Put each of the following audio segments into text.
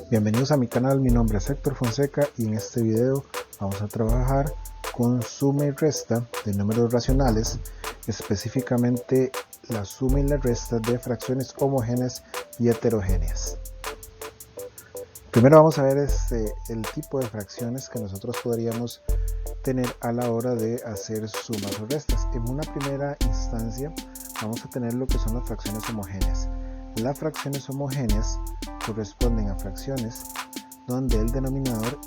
Bienvenidos a mi canal, mi nombre es Héctor Fonseca y en este video vamos a trabajar con suma y resta de números racionales, específicamente la suma y la resta de fracciones homogéneas y heterogéneas. Primero vamos a ver el tipo de fracciones que nosotros podríamos tener a la hora de hacer sumas o restas. En una primera instancia vamos a tener lo que son las fracciones homogéneas. Las fracciones homogéneas corresponden a fracciones donde el denominador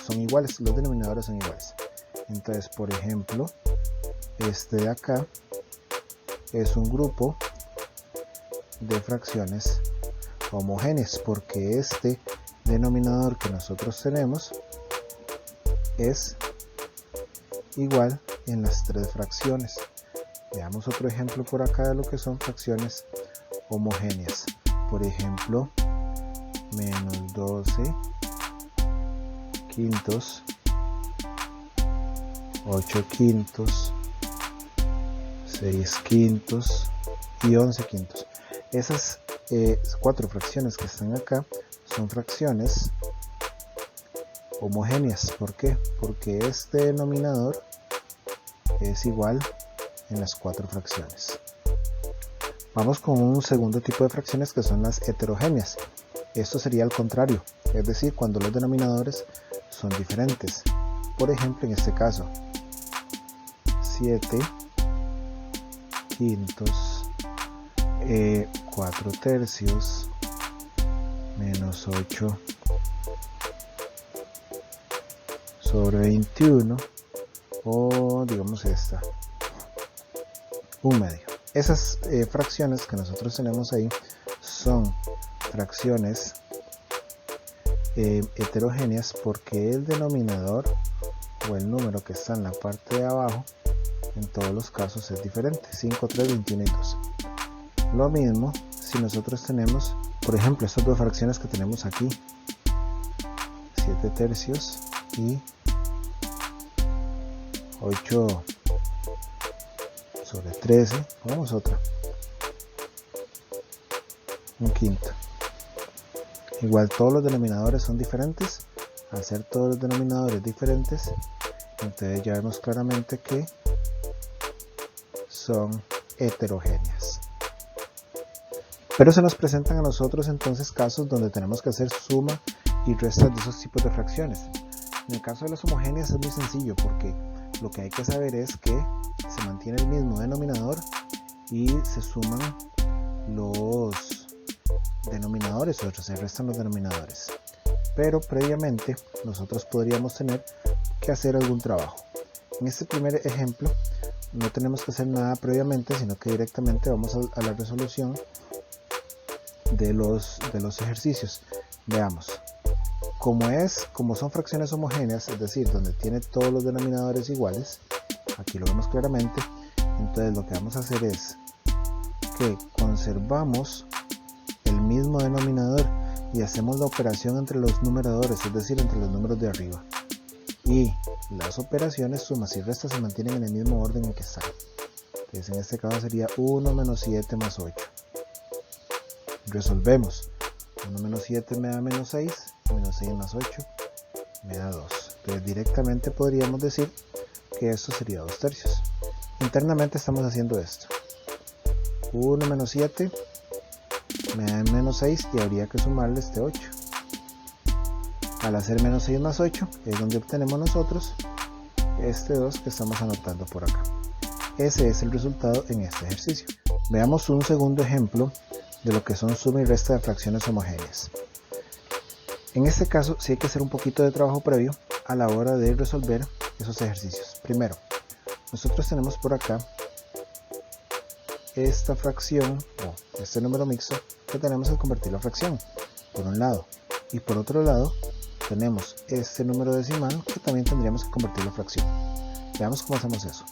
son iguales, los denominadores son iguales. Entonces, por ejemplo, este de acá es un grupo de fracciones homogéneas porque este denominador que nosotros tenemos es igual en las tres fracciones. Veamos otro ejemplo por acá de lo que son fracciones homogéneas. Por ejemplo, menos 12 quintos, 8 quintos, 6 quintos y 11 quintos. Esas cuatro fracciones que están acá son fracciones homogéneas. ¿Por qué? Porque este denominador es igual en las cuatro fracciones. Vamos con un segundo tipo de fracciones que son las heterogéneas. Esto sería al contrario, es decir, cuando los denominadores son diferentes. Por ejemplo, en este caso, 7 quintos, 4 tercios, menos 8 sobre 21, o digamos esta, 1/2. Esas fracciones que nosotros tenemos ahí son fracciones heterogéneas porque el denominador o el número que está en la parte de abajo en todos los casos es diferente: 5, 3, 21 y 12. Lo mismo si nosotros tenemos, por ejemplo, estas dos fracciones que tenemos aquí, 7 tercios y 8 sobre 13, pongamos otra, 1/5. Igual todos los denominadores son diferentes. Al ser todos los denominadores diferentes, entonces ya vemos claramente que son heterogéneas. Pero se nos presentan a nosotros entonces casos donde tenemos que hacer suma y resta de esos tipos de fracciones. En el caso de las homogéneas es muy sencillo porque lo que hay que saber es que se mantiene el mismo denominador y se suman los denominadores, o se restan los denominadores. Pero previamente nosotros podríamos tener que hacer algún trabajo. En este primer ejemplo no tenemos que hacer nada previamente, sino que directamente vamos a la resolución de los ejercicios. Veamos. Como son fracciones homogéneas, es decir, donde tiene todos los denominadores iguales, aquí lo vemos claramente. Entonces lo que vamos a hacer es que conservamos el mismo denominador y hacemos la operación entre los numeradores, es decir, entre los números de arriba, y las operaciones sumas y restas se mantienen en el mismo orden en que están. Entonces en este caso sería 1 menos 7 más 8. Resolvemos. 1 menos 7 me da menos 6, menos 6 más 8 me da 2. Entonces directamente podríamos decir que esto sería 2 tercios. Internamente estamos haciendo esto. 1 menos 7 me da menos 6 y habría que sumarle este 8. Al hacer menos 6 más 8 es donde obtenemos nosotros este 2 que estamos anotando por acá. Ese es el resultado en este ejercicio. Veamos un segundo ejemplo de lo que son suma y resta de fracciones homogéneas. En este caso sí hay que hacer un poquito de trabajo previo a la hora de resolver esos ejercicios. Primero, nosotros tenemos por acá esta fracción o este número mixto que tenemos que convertirlo a fracción, por un lado, y por otro lado tenemos este número decimal que también tendríamos que convertirlo a fracción. Veamos cómo hacemos eso.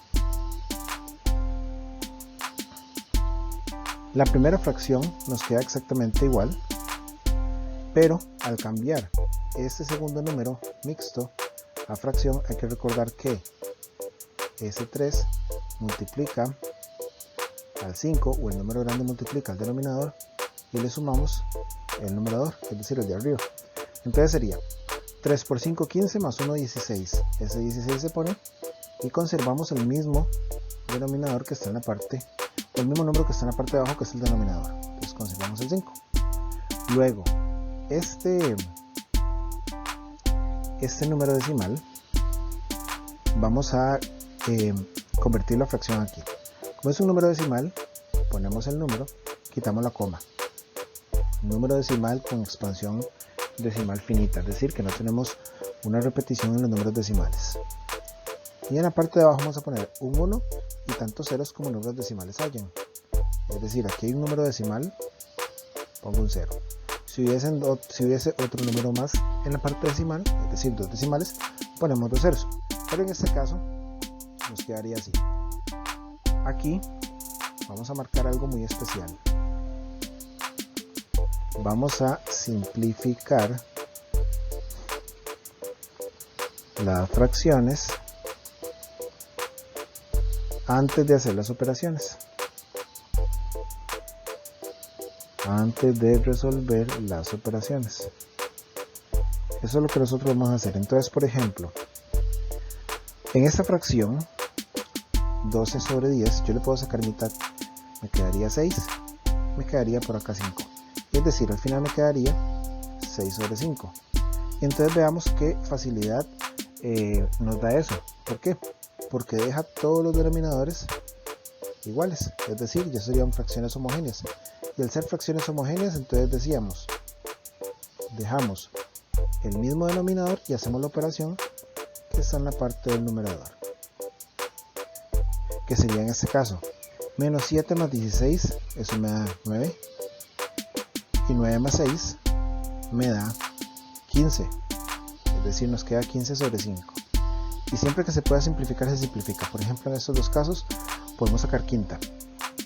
La primera fracción nos queda exactamente igual, pero al cambiar este segundo número mixto a fracción hay que recordar que ese 3 multiplica al 5, o el número grande multiplica al denominador, y le sumamos el numerador, es decir, el de arriba. Entonces sería 3 por 5, 15 más 1, 16. Ese 16 se pone y conservamos el mismo denominador que está en la parte, o el mismo número que está en la parte de abajo, que es el denominador. Entonces conservamos el 5. Luego, este número decimal vamos a convertirlo a fracción aquí. Como es un número decimal, ponemos el número, quitamos la coma. Número decimal con expansión decimal finita, es decir, que no tenemos una repetición en los números decimales. Y en la parte de abajo vamos a poner un 1 y tantos ceros como números decimales hayan. Es decir, aquí hay un número decimal, pongo un 0. Si hubiese otro número más en la parte decimal, es decir, 2 decimales, ponemos 2 ceros. Pero en este caso nos quedaría así. Aquí vamos a marcar algo muy especial. Vamos a simplificar las fracciones antes de hacer las operaciones, antes de resolver las operaciones. Eso es lo que nosotros vamos a hacer. Entonces, por ejemplo, en esta fracción 12 sobre 10, yo le puedo sacar mitad, me quedaría 6, me quedaría por acá 5. Es decir, al final me quedaría 6 sobre 5. Y entonces veamos qué facilidad nos da eso. ¿Por qué? Porque deja todos los denominadores iguales. Es decir, ya serían fracciones homogéneas. Y al ser fracciones homogéneas, entonces decíamos, dejamos el mismo denominador y hacemos la operación que está en la parte del numerador. Que sería en este caso, menos 7 más 16, eso me da 9. Y 9 más 6 me da 15, es decir, nos queda 15 sobre 5. Y siempre que se pueda simplificar, se simplifica. Por ejemplo, en estos dos casos podemos sacar quinta.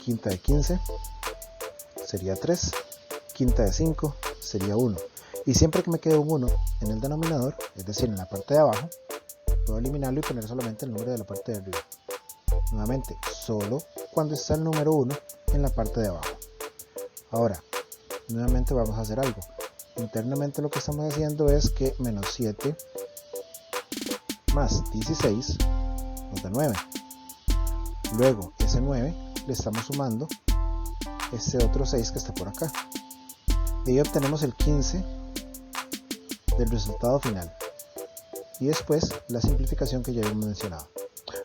Quinta de 15 sería 3, quinta de 5 sería 1. Y siempre que me quede un 1 en el denominador, es decir, en la parte de abajo, puedo eliminarlo y poner solamente el número de la parte de arriba. Nuevamente, solo cuando está el número 1 en la parte de abajo. Ahora, nuevamente vamos a hacer algo. Internamente lo que estamos haciendo es que menos 7 más 16 nos da 9. Luego ese 9 le estamos sumando este otro 6 que está por acá. Y ahí obtenemos el 15 del resultado final. Y después la simplificación que ya habíamos mencionado.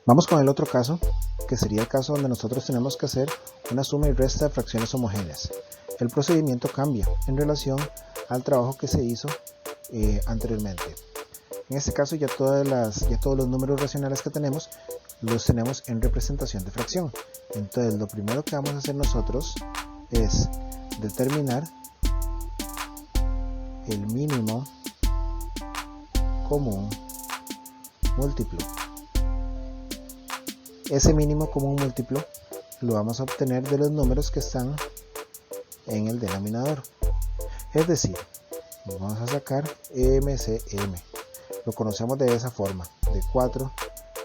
Vamos con el otro caso, que sería el caso donde nosotros tenemos que hacer una suma y resta de fracciones homogéneas. El procedimiento cambia en relación al trabajo que se hizo anteriormente. En este caso ya todos los números racionales que tenemos los tenemos en representación de fracción. Entonces lo primero que vamos a hacer nosotros es determinar el mínimo común múltiplo. Ese mínimo común múltiplo lo vamos a obtener de los números que están en el denominador. Es decir, vamos a sacar MCM. Lo conocemos de esa forma, de 4,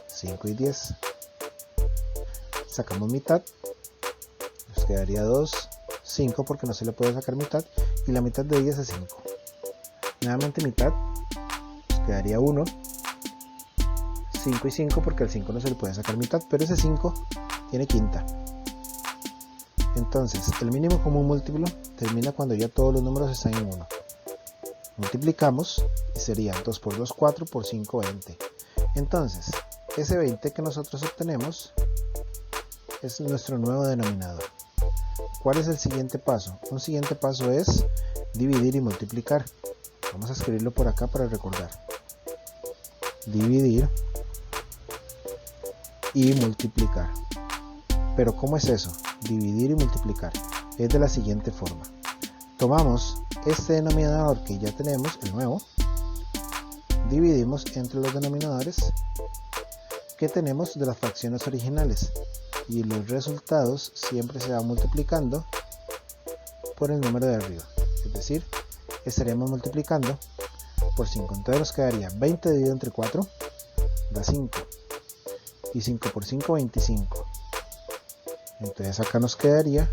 5 y 10. Sacamos mitad, nos quedaría 2, 5 porque no se le puede sacar mitad, y la mitad de 10 es 5. Nuevamente mitad, nos quedaría 1, 5 y 5 porque al 5 no se le puede sacar mitad, pero ese 5 tiene quinta. Entonces, el mínimo común múltiplo termina cuando ya todos los números están en 1. Multiplicamos y sería 2 por 2, 4, por 5, 20. Entonces, ese 20 que nosotros obtenemos es nuestro nuevo denominador. ¿Cuál es el siguiente paso? Un siguiente paso es dividir y multiplicar. Vamos a escribirlo por acá para recordar. Dividir y multiplicar. Pero ¿cómo es eso? Dividir y multiplicar. Es de la siguiente forma. Tomamos este denominador que ya tenemos, el nuevo, dividimos entre los denominadores que tenemos de las fracciones originales y los resultados siempre se van multiplicando por el número de arriba. Es decir, estaremos multiplicando por 5. Entonces nos quedaría 20 dividido entre 4 da 5 y 5 por 5, 25. Entonces acá nos quedaría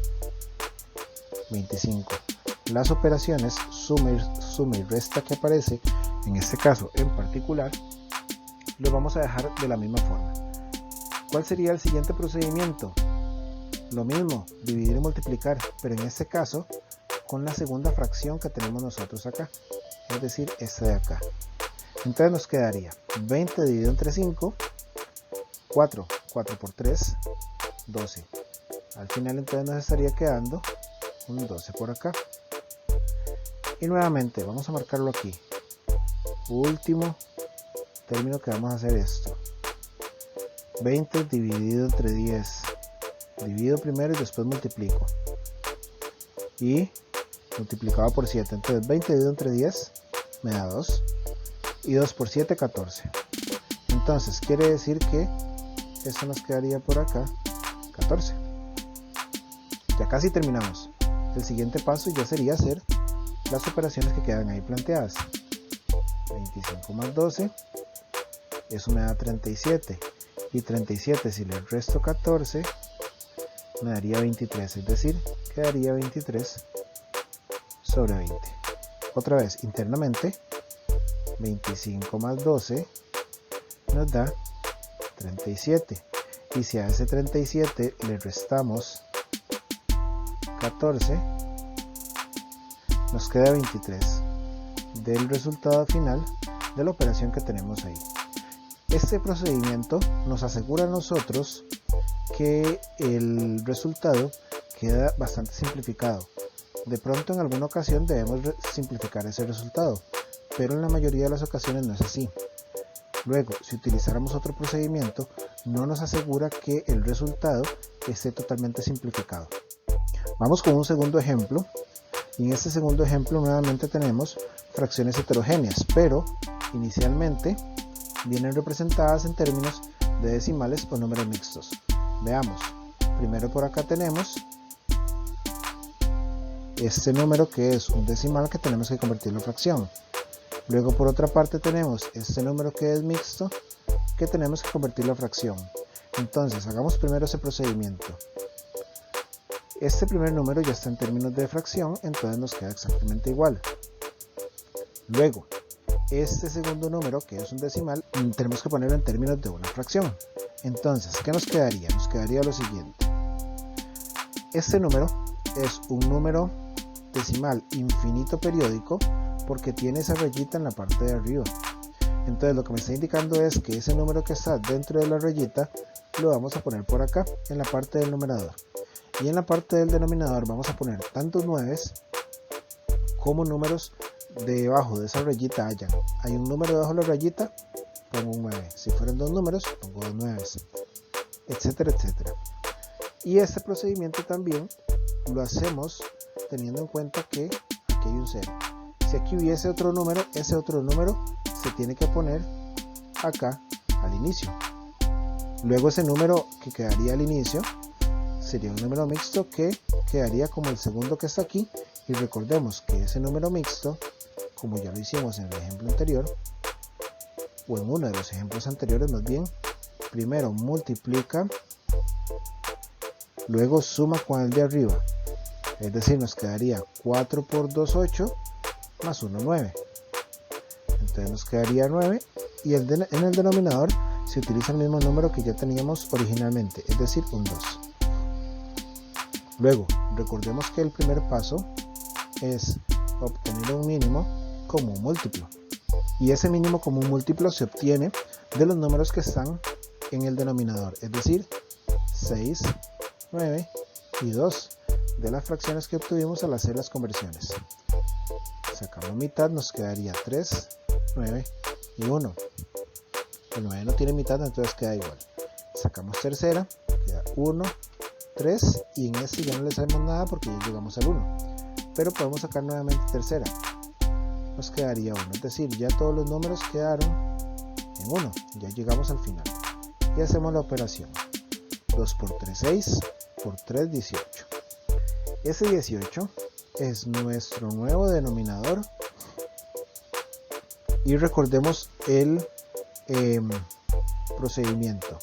25. las operaciones suma y resta que aparece en este caso en particular, lo vamos a dejar de la misma forma. ¿Cuál sería el siguiente procedimiento? Lo mismo, dividir y multiplicar, pero en este caso con la segunda fracción que tenemos nosotros acá, es decir, esta de acá. Entonces nos quedaría 20 dividido entre 5, 4 por 3, 12. Al final entonces nos estaría quedando un 12 por acá. Y nuevamente vamos a marcarlo aquí. Último término que vamos a hacer esto. 20 dividido entre 10. Divido primero y después multiplico. Y multiplicado por 7. Entonces 20 dividido entre 10 me da 2. Y 2 por 7, 14. Entonces quiere decir que esto nos quedaría por acá 14. Ya casi terminamos. El siguiente paso ya sería hacer las operaciones que quedan ahí planteadas. 25 más 12, eso me da 37. Y 37 si le resto 14, me daría 23. Es decir, quedaría 23 sobre 20. Otra vez, internamente, 25 más 12 nos da 37. Y si a ese 37 le restamos 14, nos queda 23 del resultado final de la operación que tenemos ahí. Este procedimiento nos asegura a nosotros que el resultado queda bastante simplificado. De pronto en alguna ocasión debemos simplificar ese resultado, pero en la mayoría de las ocasiones no es así. Luego, si utilizáramos otro procedimiento, no nos asegura que el resultado esté totalmente simplificado. Vamos con un segundo ejemplo. Y en este segundo ejemplo nuevamente tenemos fracciones heterogéneas, pero inicialmente vienen representadas en términos de decimales o números mixtos. Veamos, primero por acá tenemos este número que es un decimal que tenemos que convertirlo en fracción. Luego por otra parte tenemos este número que es mixto que tenemos que convertirlo a fracción. Entonces hagamos primero ese procedimiento. Este primer número ya está en términos de fracción, entonces nos queda exactamente igual. Luego, este segundo número, que es un decimal, tenemos que ponerlo en términos de una fracción. Entonces, ¿qué nos quedaría? Nos quedaría lo siguiente. Este número es un número decimal infinito periódico porque tiene esa rayita en la parte de arriba. Entonces, lo que me está indicando es que ese número que está dentro de la rayita lo vamos a poner por acá, en la parte del numerador. Y en la parte del denominador vamos a poner tantos 9 como números debajo de esa rayita hayan. Hay un número debajo de la rayita, pongo un 9. Si fueran dos números, pongo dos 9, etcétera, etcétera. Y este procedimiento también lo hacemos teniendo en cuenta que aquí hay un 0. Si aquí hubiese otro número, ese otro número se tiene que poner acá al inicio. Luego ese número que quedaría al inicio sería un número mixto que quedaría como el segundo que está aquí. Y recordemos que ese número mixto, como ya lo hicimos en el ejemplo anterior, o en uno de los ejemplos anteriores más bien, primero multiplica, luego suma con el de arriba. Es decir, nos quedaría 4 por 2, 8, más 1, 9. Entonces nos quedaría 9 y en el denominador se utiliza el mismo número que ya teníamos originalmente, es decir, un 2. Luego, recordemos que el primer paso es obtener un mínimo común múltiplo. Y ese mínimo común múltiplo se obtiene de los números que están en el denominador, es decir, 6, 9 y 2 de las fracciones que obtuvimos al hacer las conversiones. Sacamos mitad, nos quedaría 3, 9 y 1. El 9 no tiene mitad, entonces queda igual. Sacamos tercera, queda 1, 3 y en este ya no le sabemos nada porque ya llegamos al 1. Pero podemos sacar nuevamente tercera. Nos quedaría 1, es decir, ya todos los números quedaron en 1. Ya llegamos al final. Y hacemos la operación. 2 por 3, 6, por 3, 18. Ese 18 es nuestro nuevo denominador. Y recordemos el procedimiento.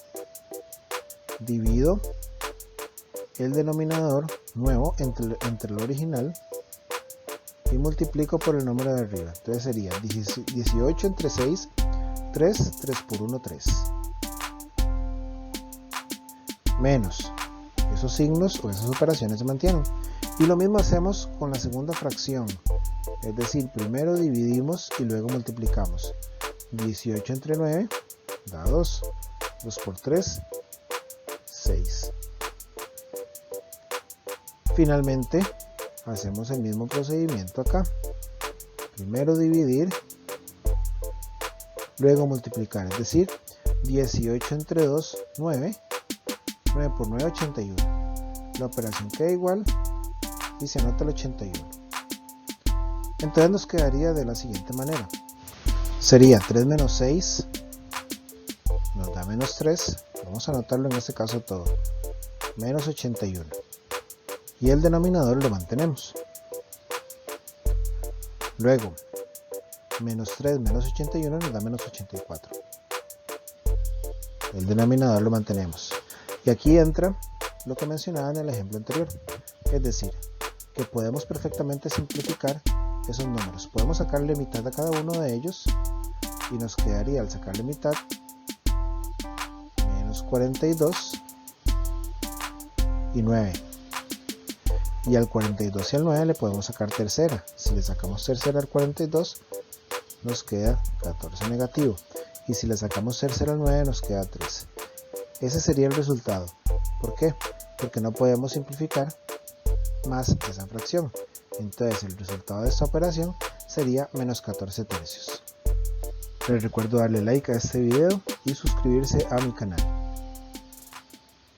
Divido el denominador nuevo entre el original y multiplico por el número de arriba. Entonces sería 18 entre 6, 3 por 1, 3. Menos. Esos signos o esas operaciones se mantienen. Y lo mismo hacemos con la segunda fracción. Es decir, primero dividimos y luego multiplicamos. 18 entre 9 da 2. 2 por 3, 6. Finalmente, hacemos el mismo procedimiento acá. Primero dividir, luego multiplicar. Es decir, 18 entre 2, 9. 9 por 9, 81. La operación queda igual y se anota el 81. Entonces nos quedaría de la siguiente manera. Sería 3 menos 6 nos da menos 3. Vamos a anotarlo en este caso todo. Menos 81. Y el denominador lo mantenemos. Luego, menos 3 menos 81 nos da menos 84. El denominador lo mantenemos. Y aquí entra lo que mencionaba en el ejemplo anterior. Es decir, que podemos perfectamente simplificar esos números. Podemos sacarle mitad a cada uno de ellos y nos quedaría al sacarle mitad menos 42 y 9. Y al 42 y al 9 le podemos sacar tercera. Si le sacamos tercera al 42 nos queda 14 negativo. Y si le sacamos tercera al 9 nos queda 13. Ese sería el resultado. ¿Por qué? Porque no podemos simplificar más esa fracción. Entonces el resultado de esta operación sería menos 14 tercios. Les recuerdo darle like a este video y suscribirse a mi canal.